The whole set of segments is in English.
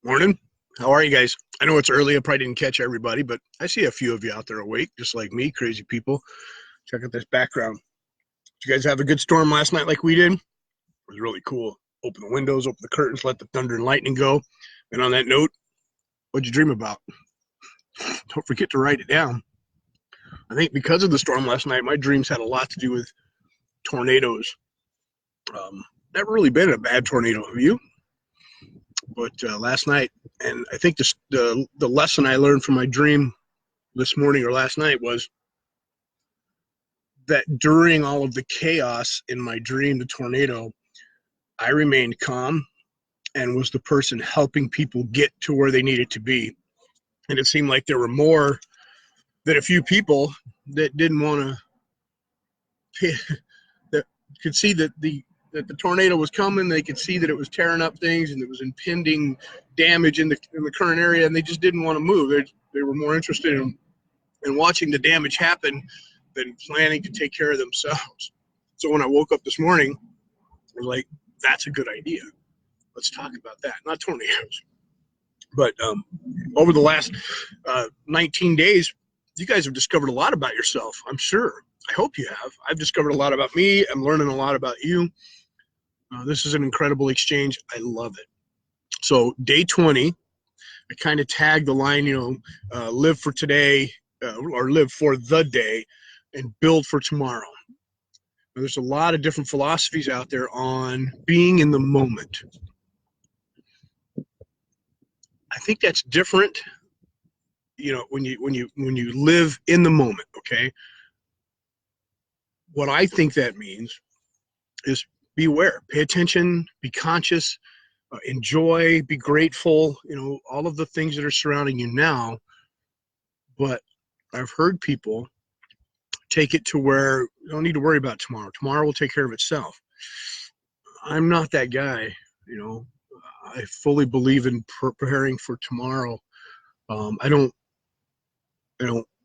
Morning. How are you guys? I know it's early. I probably didn't catch everybody, but I see a few of you out there awake, just like me, crazy people. Check out this background. Did you guys have a good storm last night like we did? It was really cool. Open the windows, open the curtains, let the thunder and lightning go. And on that note, what'd you dream about? Don't forget to write it down. I think because of the storm last night, my dreams had a lot to do with tornadoes. Never really been a bad tornado. Have you? But last night, and I think the lesson I learned from my dream this morning or last night was that during all of the chaos in my dream, the tornado, I remained calm and was the person helping people get to where they needed to be. And it seemed like there were more than a few people that didn't want to, that could see that the tornado was coming. They could see that it was tearing up things and it was impending damage in the current area, and they just didn't want to move. They were more interested in watching the damage happen than planning to take care of themselves. So when I woke up this morning, I was like, that's a good idea. Let's talk about that. Not tornadoes. But over the last 19 days, you guys have discovered a lot about yourself, I'm sure. I hope you have. I've discovered a lot about me. I'm learning a lot about you. This is an incredible exchange. I love it. So day 20, I kind of tagged the line, live for today or live for the day and build for tomorrow. Now, there's a lot of different philosophies out there on being in the moment. I think that's different, when you live in the moment, okay? What I think that means is be aware, pay attention, be conscious, enjoy, be grateful, all of the things that are surrounding you now. But I've heard people take it to where you don't need to worry about tomorrow. Tomorrow will take care of itself. I'm not that guy, I fully believe in preparing for tomorrow. I don't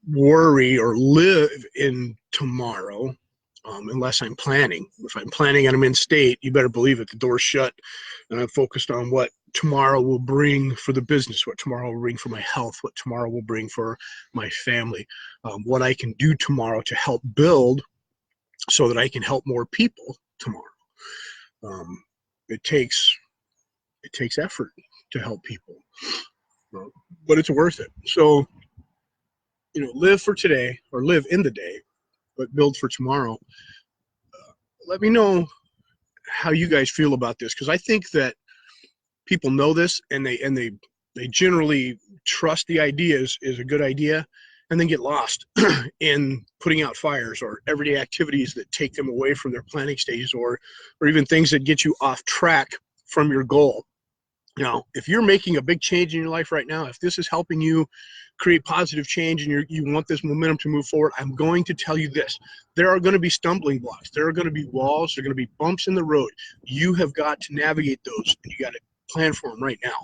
worry or live in tomorrow unless I'm planning. If I'm planning and I'm in state, you better believe it. The door's shut, and I'm focused on what tomorrow will bring for the business, what tomorrow will bring for my health, what tomorrow will bring for my family, what I can do tomorrow to help build so that I can help more people tomorrow. It takes effort to help people, but it's worth it. So, live for today or live in the day, but build for tomorrow. Let me know how you guys feel about this, because I think that people know this and they generally trust the idea is a good idea, and then get lost in putting out fires or everyday activities that take them away from their planning stages, or even things that get you off track from your goal. Now, if you're making a big change in your life right now, if this is helping you create positive change and you want this momentum to move forward, I'm going to tell you this. There are going to be stumbling blocks. There are going to be walls. There are going to be bumps in the road. You have got to navigate those, and you got to plan for them right now.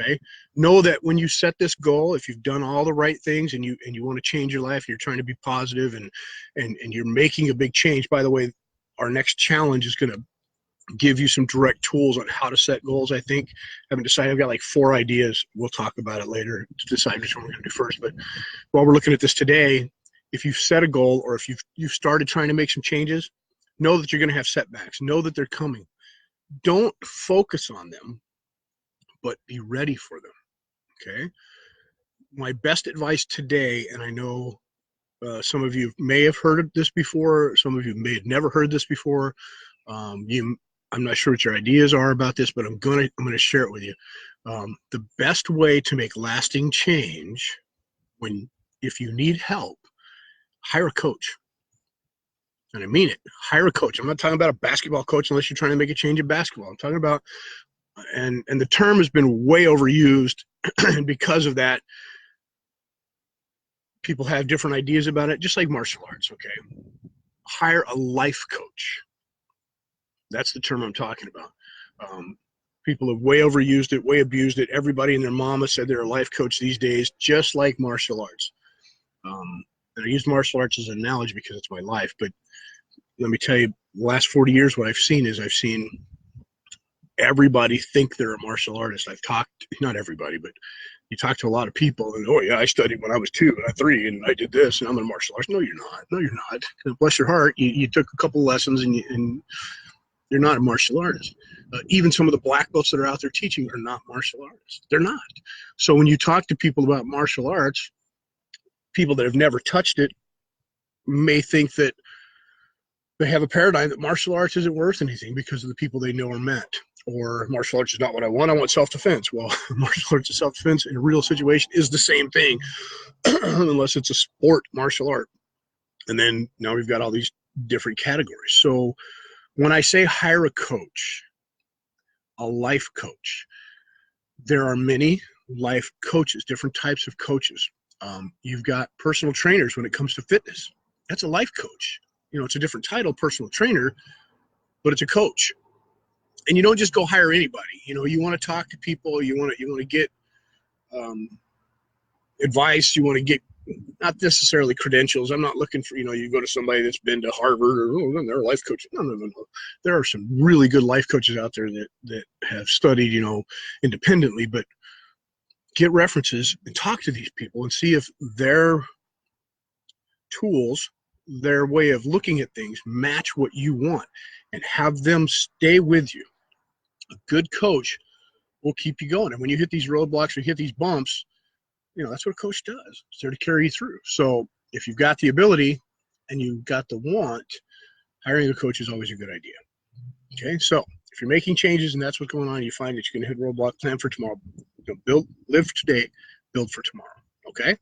Okay? Know that when you set this goal, if you've done all the right things and you want to change your life, you're trying to be positive and you're making a big change. By the way, our next challenge is going to give you some direct tools on how to set goals. I think I haven't decided. I've got like 4 ideas. We'll talk about it later to decide which one we're going to do first. But while we're looking at this today, if you've set a goal or if you've started trying to make some changes, know that you're going to have setbacks. Know that they're coming. Don't focus on them, but be ready for them. Okay. My best advice today, and I know some of you may have heard of this before. Some of you may have never heard this before. I'm not sure what your ideas are about this, but I'm gonna share it with you. The best way to make lasting change, if you need help, hire a coach. And I mean it. Hire a coach. I'm not talking about a basketball coach unless you're trying to make a change in basketball. I'm talking about, and the term has been way overused, and because of that, people have different ideas about it, just like martial arts. Okay, hire a life coach. That's the term I'm talking about. People have way overused it, way abused it. Everybody and their mama said they're a life coach these days, just like martial arts. And I use martial arts as an analogy because it's my life. But let me tell you, the last 40 years, what I've seen everybody think they're a martial artist. I've talked, not everybody, but you talk to a lot of people and, oh yeah, I studied when I was 2 and I 3 and I did this and I'm a martial artist. No, you're not. No, you're not. Bless your heart. You took a couple lessons and you're not a martial artist. Even some of the black belts that are out there teaching are not martial artists. They're not. So when you talk to people about martial arts, people that have never touched it may think that they have a paradigm that martial arts isn't worth anything because of the people they know are met. Or martial arts is not what I want self-defense. Well, martial arts and self-defense in a real situation is the same thing, unless it's a sport martial art. And then now we've got all these different categories. So when I say hire a coach, a life coach, there are many life coaches, different types of coaches. You've got personal trainers when it comes to fitness. That's a life coach. It's a different title, personal trainer, but it's a coach. And you don't just go hire anybody. You want to talk to people. You want to get advice. You want to get not necessarily credentials. I'm not looking for, you go to somebody that's been to Harvard or they're a life coach. No. There are some really good life coaches out there that have studied, independently, but get references and talk to these people and see if their tools, their way of looking at things match what you want and have them stay with you. A good coach will keep you going. And when you hit these roadblocks or hit these bumps, that's what a coach does. It's there to carry you through. So if you've got the ability and you've got the want, hiring a coach is always a good idea. Okay, so if you're making changes and that's what's going on, you find that you're going to hit roadblock, plan for tomorrow. Live for today, build for tomorrow. Okay.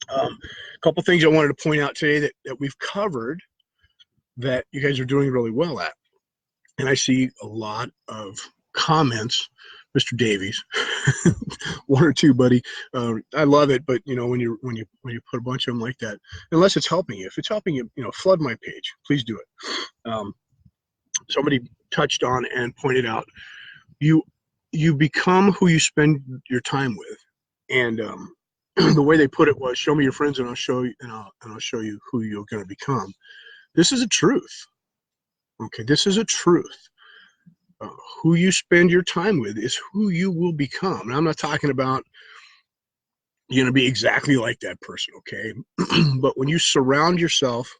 A couple things I wanted to point out today that we've covered that you guys are doing really well at. And I see a lot of comments, Mr. Davies, 1 or 2, buddy. I love it, but when you put a bunch of them like that, unless it's helping you, if it's helping you, flood my page. Please do it. Somebody touched on and pointed out you become who you spend your time with, and the way they put it was, show me your friends and I'll show you I'll show you who you're going to become. This is a truth. Okay, this is a truth. Who you spend your time with is who you will become. And I'm not talking about you're going to be exactly like that person, okay? But when you surround yourself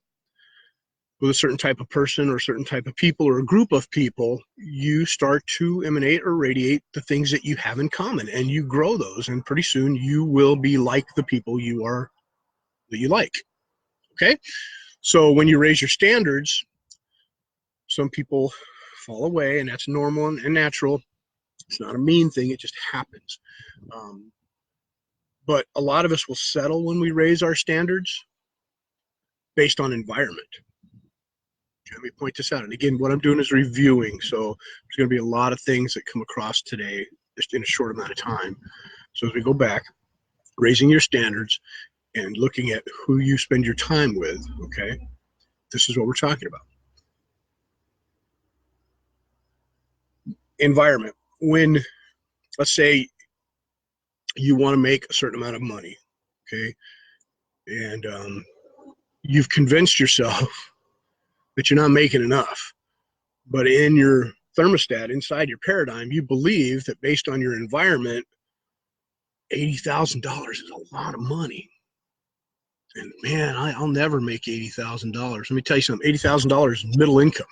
with a certain type of person or a certain type of people or a group of people, you start to emanate or radiate the things that you have in common, and you grow those, and pretty soon you will be like the people that you like, okay? So when you raise your standards, some people fall away, and that's normal and natural. It's not a mean thing. It just happens. But a lot of us will settle when we raise our standards based on environment. Let me point this out. And again, what I'm doing is reviewing. So there's going to be a lot of things that come across today just in a short amount of time. So as we go back, raising your standards and looking at who you spend your time with, okay, this is what we're talking about. Environment. When, let's say, you want to make a certain amount of money, okay, and you've convinced yourself that you're not making enough, but in your thermostat, inside your paradigm, you believe that based on your environment, $80,000 is a lot of money. And man, I'll never make $80,000. Let me tell you something. $80,000 is middle income.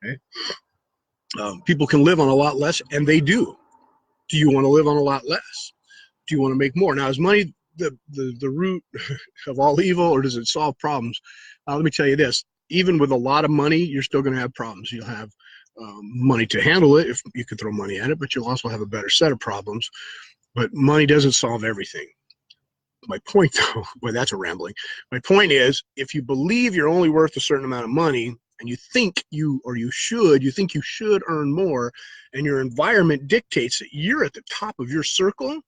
Okay. People can live on a lot less, and they do. Do you want to live on a lot less? Do you want to make more? Now, is money the root of all evil, or does it solve problems? Let me tell you this. Even with a lot of money, you're still going to have problems. You'll have money to handle it if you can throw money at it, but you'll also have a better set of problems. But money doesn't solve everything. My point, though, boy, that's a rambling. My point is, if you believe you're only worth a certain amount of money, and you think you should earn more, and your environment dictates that you're at the top of your circle,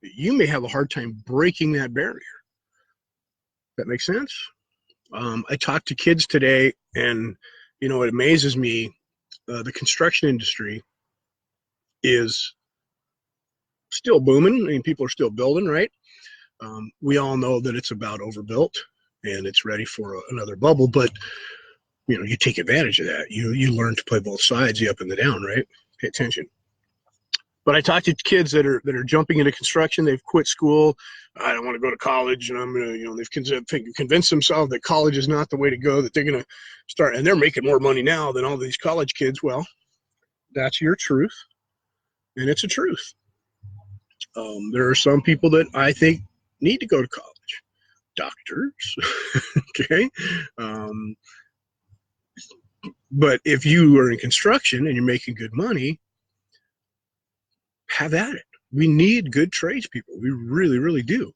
you may have a hard time breaking that barrier. That makes sense? I talked to kids today, and it amazes me. The construction industry is still booming. I mean, people are still building, right? We all know that it's about overbuilt and it's ready for another bubble. But you take advantage of that. You learn to play both sides, the up and the down, right? Pay attention. But I talk to kids that are jumping into construction. They've quit school. I don't want to go to college, and I'm gonna, they've convinced themselves that college is not the way to go. That they're gonna start, and they're making more money now than all these college kids. Well, that's your truth, and it's a truth. There are some people that I think need to go to college, doctors, okay. But if you are in construction and you're making good money, have at it. We need good tradespeople. We really, really do.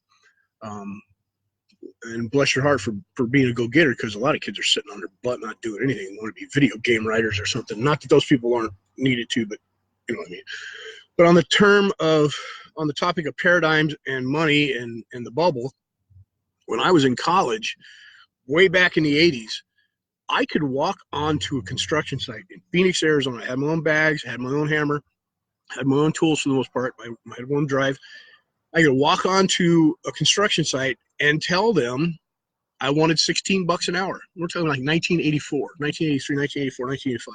And bless your heart for being a go-getter, because a lot of kids are sitting on their butt not doing anything. They want to be video game writers or something. Not that those people aren't needed to, but you know what I mean. But on the topic of paradigms and money and the bubble, when I was in college, way back in the 80s, I could walk onto a construction site in Phoenix, Arizona. I had my own bags, I had my own hammer, I had my own tools for the most part, my own drive. I could walk onto a construction site and tell them I wanted $16 an hour. We're talking like 1984, 1983, 1984, 1985.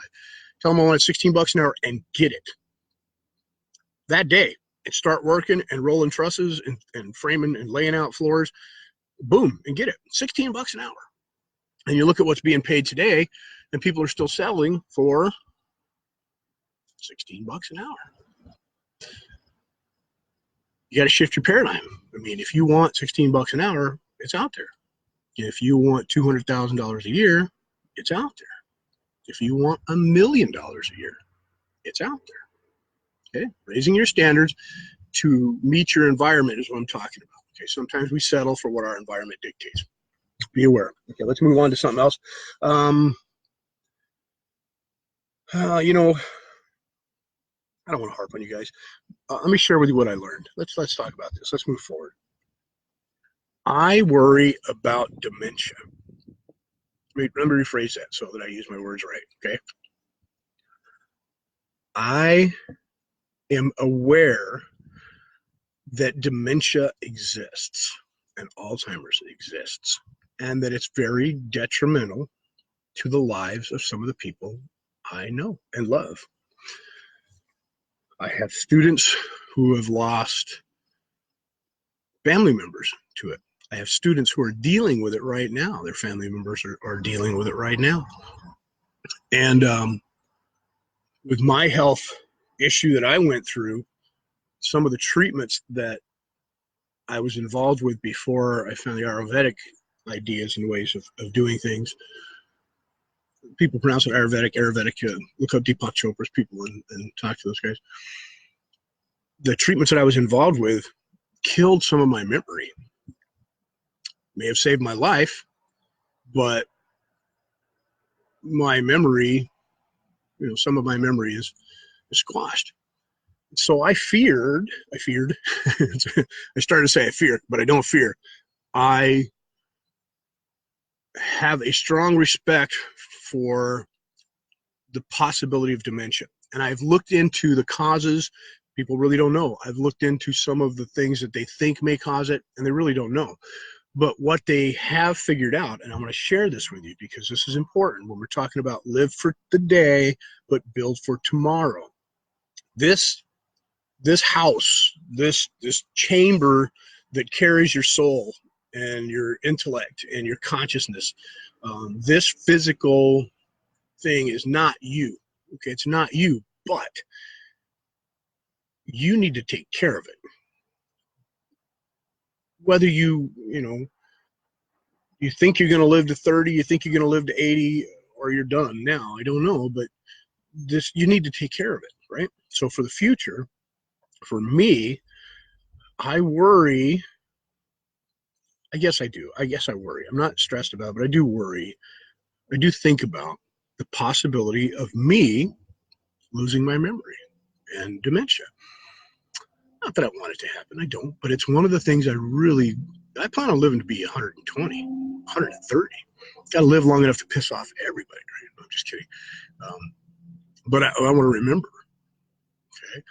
Tell them I wanted $16 an hour and get it that day, and start working and rolling trusses and framing and laying out floors. Boom, and get it. $16 an hour. And you look at what's being paid today, and people are still selling for $16 an hour. You got to shift your paradigm. I mean, if you want $16 an hour, it's out there. If you want $200,000 a year, it's out there. If you want $1 million a year, it's out there. Okay, raising your standards to meet your environment is what I'm talking about. Okay, sometimes we settle for what our environment dictates. Be aware. Okay, let's move on to something else. I don't want to harp on you guys. Let me share with you what I learned. Let's talk about this. Let's move forward. I worry about dementia. Let me rephrase that so that I use my words right. Okay. I am aware that dementia exists and Alzheimer's exists, and that it's very detrimental to the lives of some of the people I know and love. I have students who have lost family members to it. I have students who are dealing with it right now. Their family members are dealing with it right now. And with my health issue that I went through, some of the treatments that I was involved with before I found the Ayurvedic ideas and ways of doing things. People pronounce it Ayurvedic. Look up Deepak Chopra's people and talk to those guys. The treatments that I was involved with killed some of my memory. May have saved my life, but my memory, some of my memory is squashed. So I feared, I started to say I fear, but I don't fear. I have a strong respect for the possibility of dementia. And I've looked into the causes. People really don't know. I've looked into some of the things that they think may cause it, and they really don't know. But what they have figured out, and I'm going to share this with you because this is important when we're talking about live for the day, but build for tomorrow. This house, this chamber that carries your soul and your intellect and your consciousness, this physical thing is not you. Okay, it's not you, but you need to take care of it. Whether you think you're going to live to 30, you think you're going to live to 80, or you're done now, I don't know, but you need to take care of it, right? So for the future, for me, I worry. I guess I do. I guess I worry. I'm not stressed about it, but I do worry. I do think about the possibility of me losing my memory and dementia. Not that I want it to happen. I don't. But it's one of the things I plan on living to be 120, 130. Got to live long enough to piss off everybody. Right? I'm just kidding. But I want to remember. Okay.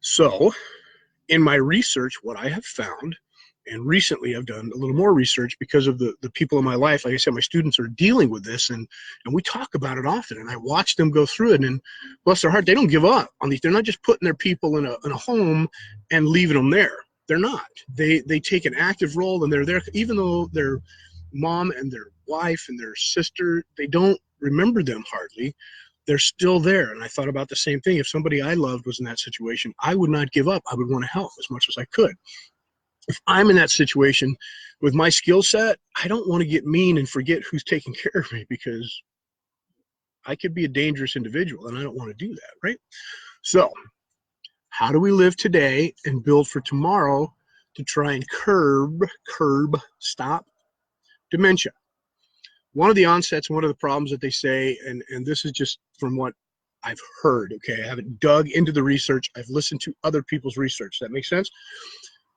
So in my research, what I have found And recently I've done a little more research because of the people in my life. Like I said, my students are dealing with this, and we talk about it often, and I watch them go through it, and bless their heart, they don't give up on these. They're not just putting their people in a home and leaving them there. They're not. They take an active role, and they're there, even though their mom and their wife and their sister, they don't remember them hardly. They're still there. And I thought about the same thing. If somebody I loved was in that situation, I would not give up. I would want to help as much as I could. If I'm in that situation with my skill set, I don't want to get mean and forget who's taking care of me, because I could be a dangerous individual and I don't want to do that, right? So how do we live today and build for tomorrow to try and stop dementia? One of the onsets, one of the problems that they say, and this is just from what I've heard, okay? I haven't dug into the research. I've listened to other people's research. That makes sense?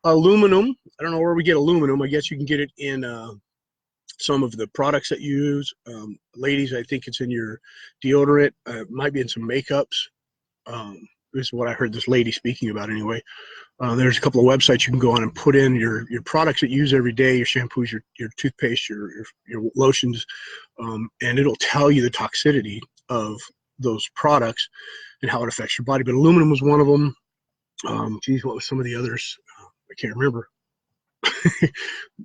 Aluminum, I don't know where we get aluminum. I guess you can get it in some of the products that you use. Ladies, I think it's in your deodorant. It might be in some makeups. This is what I heard this lady speaking about anyway. There's a couple of websites you can go on and put in your products that you use every day, your shampoos, your toothpaste, your lotions, and it'll tell you the toxicity of those products and how it affects your body. But aluminum was one of them. Geez, what was some of the others? I can't remember.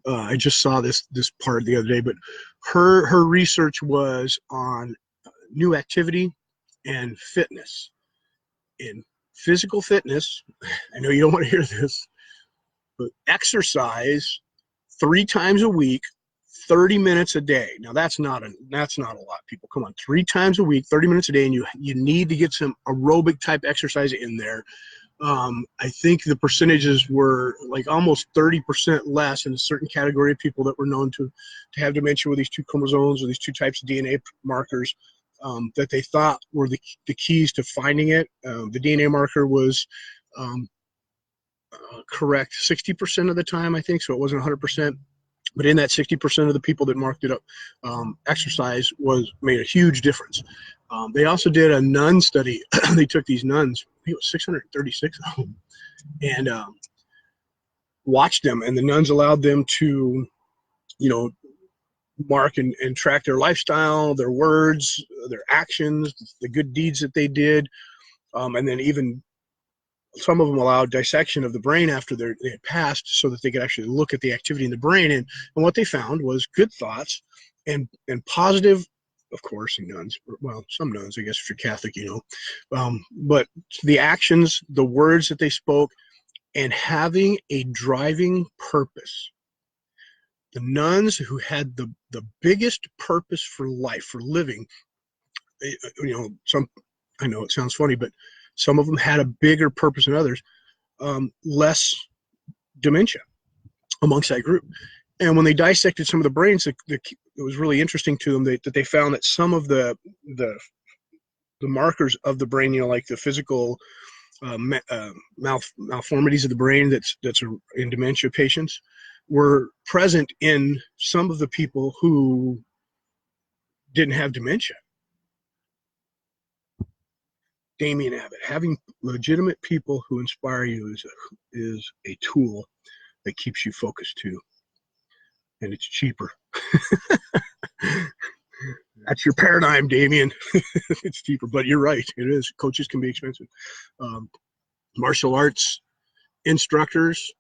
I just saw this part the other day, but her research was on new activity and fitness. In physical fitness, I know you don't want to hear this, but exercise 3 times a week, 30 minutes a day. Now that's not a lot, people. Come on, 3 times a week, 30 minutes a day, and you need to get some aerobic type exercise in there. I think the percentages were like almost 30% less in a certain category of people that were known to have dementia with these 2 chromosomes or these 2 types of DNA markers that they thought were the keys to finding it. The DNA marker was correct 60% of the time, I think, so it wasn't 100%. But in that 60% of the people that marked it up, exercise made a huge difference. They also did a nun study. They took these nuns, I think it was 636 of them, and watched them. And the nuns allowed them to, mark and track their lifestyle, their words, their actions, the good deeds that they did. And then even some of them allowed dissection of the brain after they had passed, so that they could actually look at the activity in the brain. And what they found was good thoughts and positive, of course, in nuns, well, some nuns, I guess, if you're Catholic, but the actions, the words that they spoke, and having a driving purpose. The nuns who had the biggest purpose for life, for living, I know it sounds funny, but some of them had a bigger purpose than others, less dementia amongst that group. And when they dissected some of the brains, it was really interesting to them that they found that some of the markers of the brain, like the physical malformities of the brain that's in dementia patients, were present in some of the people who didn't have dementia. Damien Abbott, having legitimate people who inspire you is a tool that keeps you focused too, and it's cheaper. That's your paradigm, Damien. It's cheaper, but you're right. It is. Coaches can be expensive. Martial arts instructors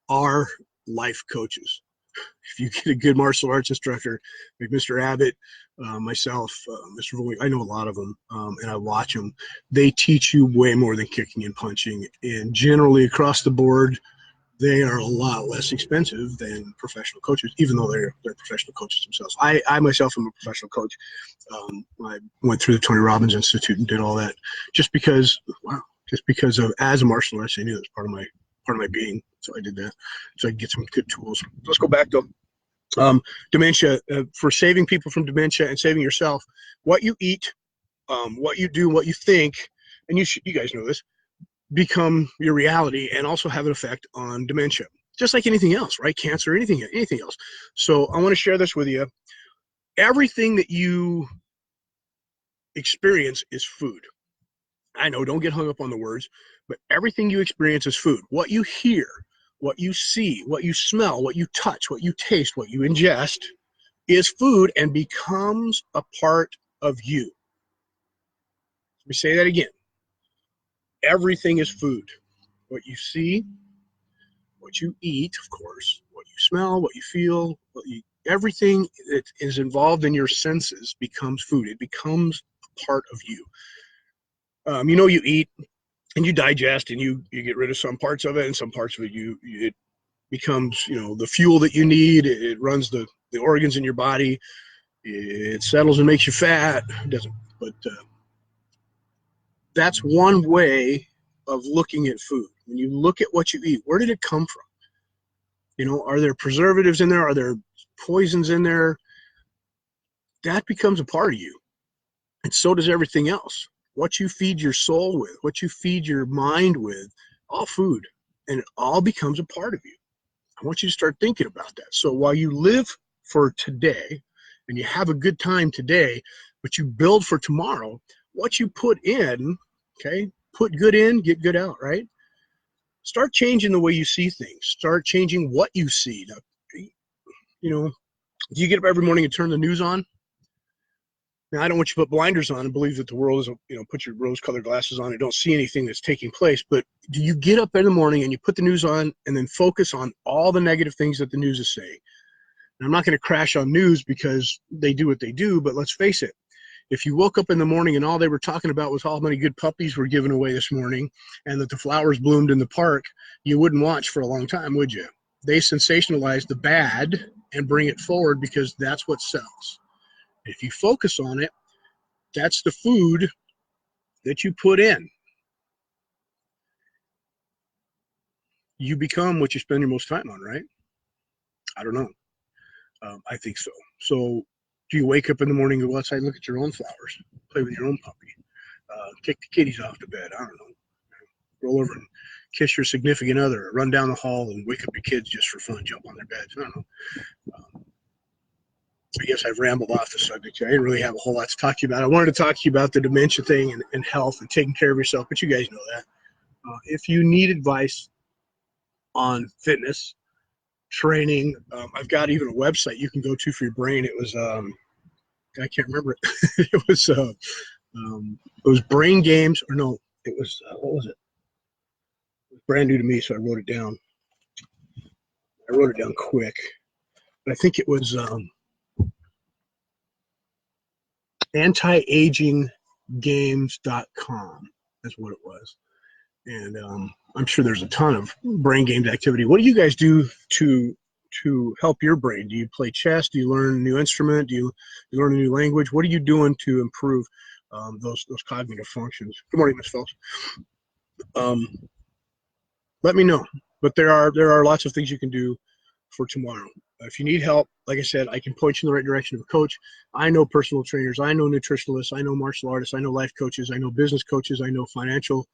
are life coaches. If you get a good martial arts instructor, like Mr. Abbott, myself, Mr. Voigt, I know a lot of them, and I watch them. They teach you way more than kicking and punching, and generally across the board, they are a lot less expensive than professional coaches, even though they're professional coaches themselves. I myself am a professional coach. I went through the Tony Robbins Institute and did all that just because of, as a martial artist, I knew it was part of my being. So I did that, so I could get some good tools. Let's go back to dementia. For saving people from dementia and saving yourself, what you eat, what you do, what you think, and you guys know this, become your reality and also have an effect on dementia, just like anything else, right? Cancer, anything else. So I want to share this with you. Everything that you experience is food. I know, don't get hung up on the words, but everything you experience is food. What you hear, what you see, what you smell, what you touch, what you taste, what you ingest is food and becomes a part of you. Let me say that again. Everything is food. What you see, what you eat, of course, what you smell, what you feel, everything that is involved in your senses becomes food. It becomes a part of you. You eat and you digest and you get rid of some parts of it, and some parts of it it becomes the fuel that you need. It runs the organs in your body. It settles and makes you fat. It doesn't, but that's one way of looking at food. When you look at what you eat, where did it come from? Are there preservatives in there? Are there poisons in there? That becomes a part of you. And so does everything else. What you feed your soul with, what you feed your mind with, all food. And it all becomes a part of you. I want you to start thinking about that. So while you live for today and you have a good time today, but you build for tomorrow, what you put in, okay, put good in, get good out, right? Start changing the way you see things. Start changing what you see. Now, do you get up every morning and turn the news on? Now, I don't want you to put blinders on and believe that the world is, put your rose-colored glasses on and don't see anything that's taking place. But do you get up in the morning and you put the news on and then focus on all the negative things that the news is saying? And I'm not going to crash on news because they do what they do, but let's face it. If you woke up in the morning and all they were talking about was how many good puppies were given away this morning and that the flowers bloomed in the park, you wouldn't watch for a long time, would you? They sensationalize the bad and bring it forward because that's what sells. If you focus on it, that's the food that you put in. You become what you spend your most time on, right? I don't know. I think so. So do you wake up in the morning and go outside and look at your own flowers, play with your own puppy, kick the kitties off to bed? I don't know. Roll over and kiss your significant other, run down the hall and wake up your kids just for fun, jump on their beds. I don't know. I guess I've rambled off the subject. I didn't really have a whole lot to talk to you about. I wanted to talk to you about the dementia thing and health and taking care of yourself, but you guys know that. If you need advice on fitness, training, I've got even a website you can go to for your brain. It was, I can't remember it. It was Brain Games, or no, it was, what was it? It was brand new to me, so I wrote it down. I wrote it down quick. But I think it was antiaginggames.com. That's what it was. And I'm sure there's a ton of brain games activity. What do you guys do to help your brain? Do you play chess? Do you learn a new instrument? Do you learn a new language? What are you doing to improve those cognitive functions? Good morning, Ms. Phelps. Let me know. But there are lots of things you can do for tomorrow. If you need help, like I said, I can point you in the right direction of a coach. I know personal trainers. I know nutritionists. I know martial artists. I know life coaches. I know business coaches. I know financial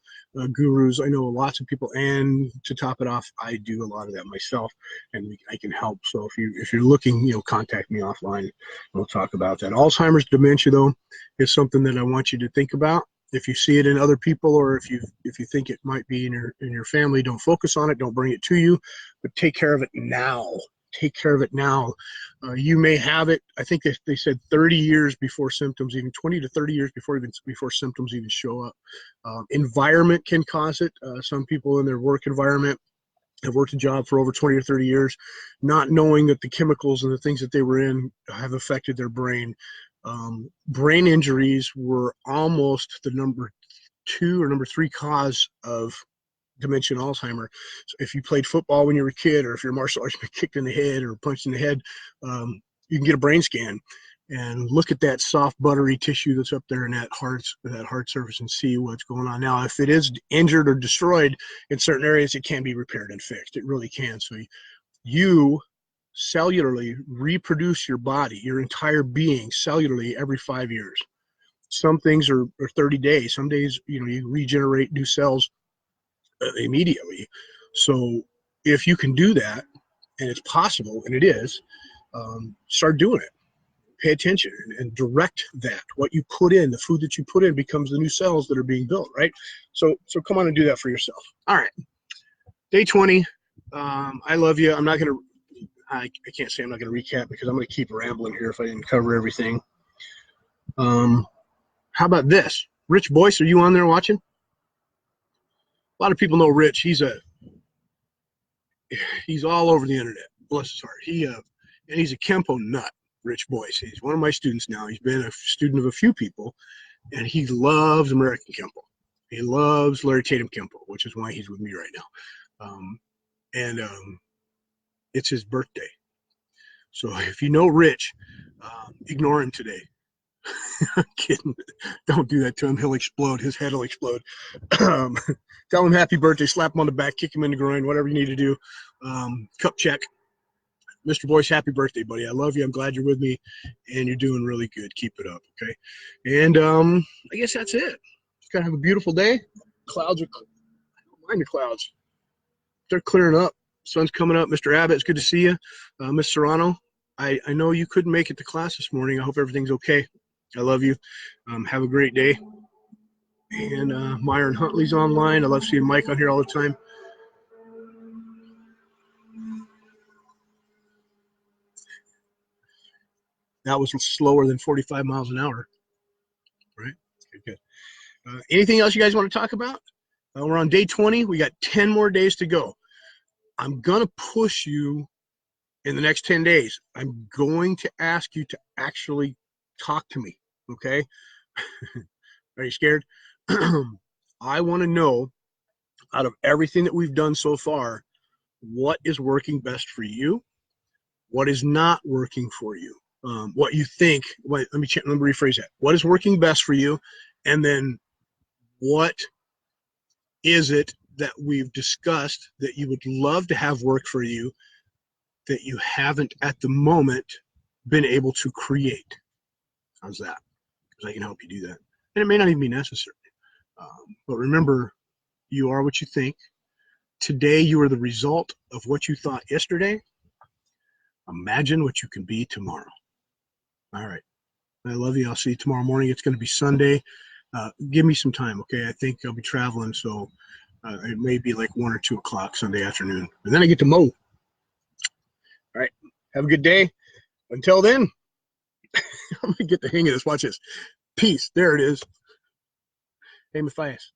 gurus. I know lots of people. And to top it off, I do a lot of that myself, and I can help. So if you're looking, contact me offline. And we'll talk about that. Alzheimer's, dementia, though, is something that I want you to think about. If you see it in other people, or if you think it might be in your family, don't focus on it. Don't bring it to you, but take care of it now. Take care of it now. You may have it. I think they said 30 years before symptoms, even 20 to 30 years before symptoms even show up. Environment can cause it. Some people in their work environment have worked a job for over 20 or 30 years, not knowing that the chemicals and the things that they were in have affected their brain. Brain injuries were almost the number 2 or number 3 cause of dementia and Alzheimer. So if you played football when you were a kid, or if you're a martial artist, been kicked in the head or punched in the head, you can get a brain scan and look at that soft, buttery tissue that's up there in that heart surface and see what's going on. Now, if it is injured or destroyed in certain areas, it can be repaired and fixed. It really can. So you cellularly reproduce your body, your entire being, cellularly every 5 years. Some things are 30 days. Some days, you regenerate new cells immediately. So if you can do that, and it's possible, and it is, start doing it. Pay attention and direct that. What you put in, the food that you put in, becomes the new cells that are being built, right? So come on and do that for yourself. All right. Day 20. I love you. I'm not going to, I can't say I'm not going to recap because I'm going to keep rambling here if I didn't cover everything. How about this? Rich Boyce, are you on there watching? A lot of people know Rich. He's all over the internet. Bless his heart. And he's a Kempo nut, Rich Boyce. He's one of my students now. He's been a student of a few people, and he loves American Kempo. He loves Larry Tatum Kempo, which is why he's with me right now. And it's his birthday. So if you know Rich, ignore him today. I'm kidding. Don't do that to him. He'll explode. His head will explode. Tell him happy birthday. Slap him on the back. Kick him in the groin. Whatever you need to do. Cup check. Mr. Boyce, happy birthday, buddy. I love you. I'm glad you're with me, and you're doing really good. Keep it up, okay? And I guess that's it. Just gotta have a beautiful day. Clouds are. I don't mind the clouds. They're clearing up. Sun's coming up. Mr. Abbott, it's good to see you. Miss Serrano, I know you couldn't make it to class this morning. I hope everything's okay. I love you. Have a great day. And Myron Huntley's online. I love seeing Mike on here all the time. That was slower than 45 miles an hour, right? Good. Anything else you guys want to talk about? We're on day 20. We got 10 more days to go. I'm going to push you in the next 10 days. I'm going to ask you to actually talk to me, okay? Are you scared? I want to know, out of everything that we've done so far, what is working best for you, what is not working for you, what you think. Let me rephrase that. What is working best for you, and then what is it that we've discussed that you would love to have work for you that you haven't at the moment been able to create? How's that? Because I can help you do that. And it may not even be necessary. But remember, you are what you think. Today, you are the result of what you thought yesterday. Imagine what you can be tomorrow. All right. I love you. I'll see you tomorrow morning. It's going to be Sunday. Give me some time, okay? I think I'll be traveling, so it may be like 1 or 2 o'clock Sunday afternoon. And then I get to mow. All right. Have a good day. Until then, I'm going to get the hang of this. Watch this. Peace. There it is. Hey, Matthias.